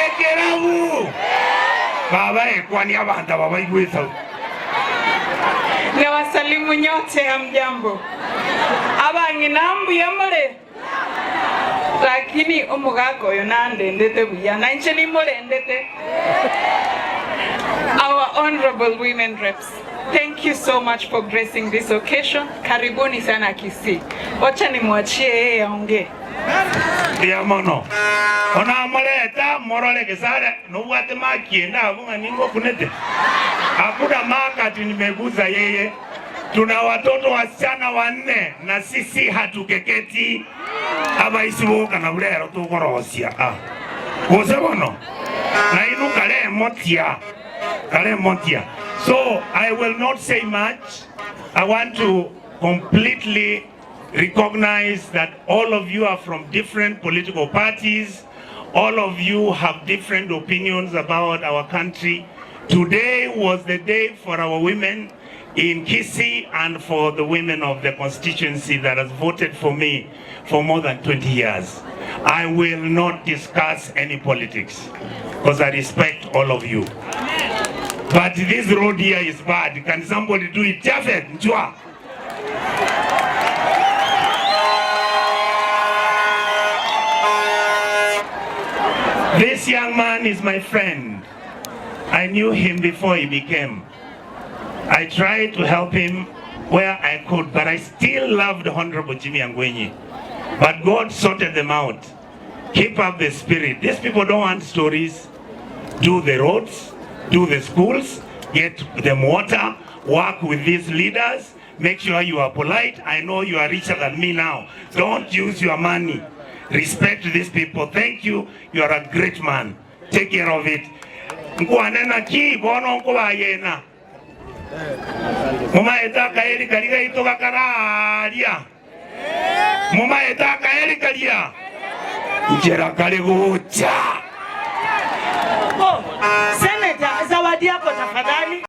Ekerabu. Baba ekwani abanda baba igwesa. Na wasalimu nyote hamjambo. Abanginambu yamule. Lakini omugako yo nandendete buya nanche ni mulendete. Our honorable women reps, thank you so much for gracing this occasion. Karibuni sana Kisii. Wacha nimwachie yeye aongee. Ya mono. Ona amoleta morole kesare nubwate makienda abunga ningo kunete. Hakuna makati nimeguza yeye. Tuna watoto wasichana 4 na sisi hatukeketi. Aba isibuka na bulero tukorosia. Kusebono. Na inu kale motia. Kale motia. So I will not say much. I want to completely recognize that all of you are from different political parties. All of you have different opinions about our country. Today was the day for our women in Kisii and for the women of the constituency that has voted for me for more than 20 years. I will not discuss any politics because I respect all of you. But this road here is bad. Can somebody do it? Jafet, njua. This young man is my friend. I knew him before he became. I tried to help him where I could, but I still loved Honorable Jimmy Angwenyi. But God sorted them out. Keep up the spirit. These people don't want stories. Do the roads, do the schools, get them water, work with these leaders, make sure you are polite. I know you are richer than me now. Don't use your money. Respect these people. Thank you. You are a great man. Take care of it. Nkuanena ki bono nkuwa yena. Muma etaka eri kaliga itoka kararia. Muma etaka eri kalia. Njera kale gocha.